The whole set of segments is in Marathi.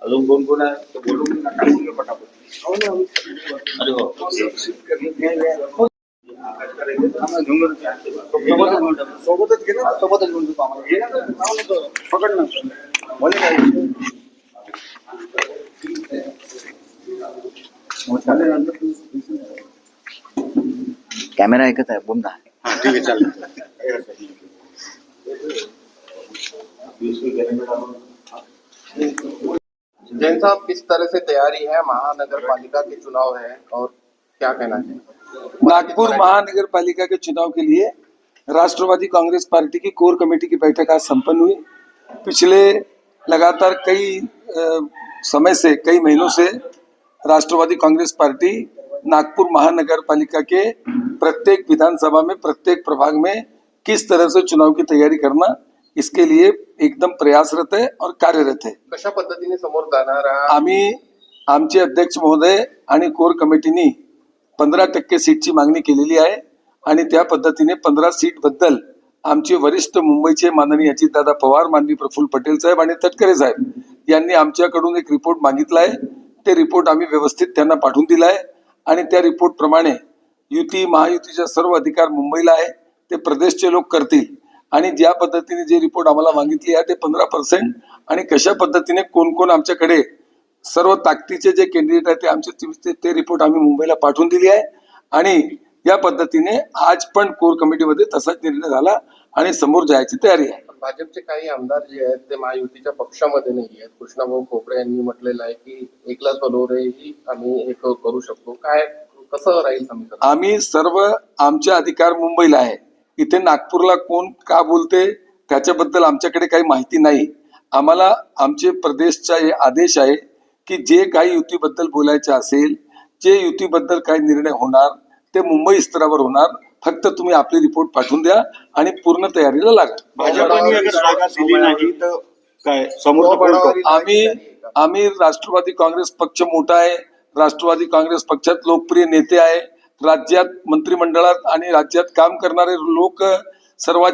अजून कोण कोण आहे ते बोलून टाकून घे पटापट. अरे हो सोबतच घे ना, सोबतच घेऊन जातो आम्हाला. घे ना, पकड ना. बोले काय कॅमेरा ऐकत आहे, बोल ना. ठीक है चल. जैन साहब, किस तरह से तैयारी है, महानगर पालिका के चुनाव है और क्या कहना है? नागपुर महानगर पालिका के चुनाव के लिए राष्ट्रवादी कांग्रेस पार्टी की कोर कमेटी की बैठक आज संपन्न हुई। पिछले लगातार कई समय से, कई महीनों से राष्ट्रवादी कांग्रेस पार्टी नागपुर महानगर पालिका के प्रत्येक विधानसभा में, प्रत्येक प्रभाग में किस तरह से चुनाव की तैयारी करना, इसके लिए एकदम प्रयासरत है और कार्यरत है। कशा पद्धतीने समोर जाणार आम्ही आमचे अध्यक्ष महोदय आणि कोर कमिटीनी 15% सीटची मागणी केलेली आहे आणि त्या पद्धतीने 15 सीट बद्दल आमचे वरिष्ठ मुंबईचे माननीय अजितदादा पवार, माननीय प्रफुल्ल पटेल साहेब आणि तटकरे साहेब यांनी आमच्याकडून एक रिपोर्ट मागितला आहे। ते रिपोर्ट आम्ही व्यवस्थित त्यांना पाठवून दिला आहे आणि त्या रिपोर्ट प्रमाणे युती महायुतीचा सर्व अधिकार मुंबईला आहे, ते प्रदेशचे लोक करतील आणि ज्या पद्धतीने जे रिपोर्ट आम्हाला मागितली आहे ते 15% आणि कशा पद्धतीने कोण कोण आमच्याकडे सर्व ताकदीचे जे कॅन्डिडेट आहेत ते आमचे ते रिपोर्ट आम्ही मुंबईला पाठवून दिली आहे आणि या पद्धतीने आज पण कोर कमिटीमध्ये तसाच निर्णय झाला आणि समोर जायची तयारी आहे। भाजपचे काही आमदार जे आहेत ते महायुतीच्या पक्षामध्ये नाही आहेत। कृष्णाभाऊ खोपडे यांनी म्हटलेलं आहे की एकला बलोरे ही आम्ही एक करू शकतो, काय कसं राहील समीकरण? आम्ही सर्व आमचे अधिकार मुंबईला आहे, इथे नागपूरला कोण का बोलते त्याच्याबद्दल आमच्याकडे काही माहिती नाही। आम्हाला आमचे प्रदेशचा हे आदेश आहे की जे काही युतीबद्दल बोलायचे असेल, जे युतीबद्दल काही निर्णय होणार ते मुंबई स्तरावर होणार। फक्त तुम्ही आपली रिपोर्ट पाठवून द्या आणि पूर्ण तयारीला लागा। भाजपने अगर जागा दिली नाही तर काय समोर आम्ही राष्ट्रवादी काँग्रेस पक्ष मोठा आहे, राष्ट्रवादी काँग्रेस पक्षात लोकप्रिय नेते आहे, राज्यात मंत्रिमंडळात आणि राज्यात काम करणारे लोक, सर्वात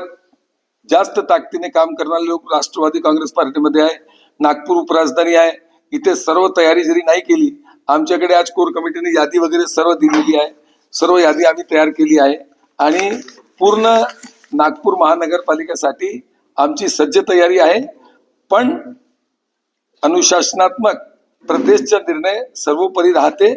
जास्त ताकदीने काम करणारे लोक राष्ट्रवादी काँग्रेस पार्टीमध्ये आहे। नागपूर उपराजधानी आहे, इथे सर्व तयारी जरी नाही केली, आमच्याकडे आज कोर कमिटीने यादी वगैरे सर्व दिलेली आहे, सर्व यादी आम्ही तयार केली आहे आणि पूर्ण नागपूर महानगरपालिकेसाठी आमची सज्ज तयारी आहे। पण अनुशासनात्मक प्रदेशचा निर्णय सर्वोपरी राहते,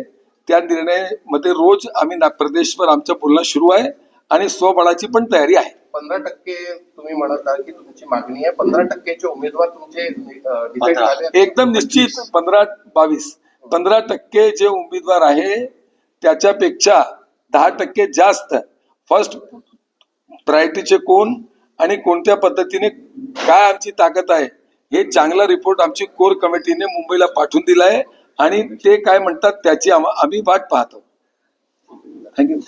त्या निर्णयामध्ये रोज आम्ही प्रदेशवर आमचं बोलणं सुरू आहे आणि स्वबळाची पण तयारी आहे। 15% तुम्ही म्हणत आहात की तुमची मागणी आहे, 15%चे उमेदवार तुमचे डिसाईड झाले? एकदम निश्चित 15-22 15% जे उमेदवार आहे त्याच्यापेक्षा 10% जास्त फर्स्ट प्रायोरिटीचे कोण आणि कोणत्या पद्धतीने काय आमची ताकद आहे हे चांगला रिपोर्ट आमची कोर कमिटीने मुंबईला पाठवून दिला आहे आणि ते काय म्हणतात त्याची आम्ही वाट पाहतो। थँक्यू।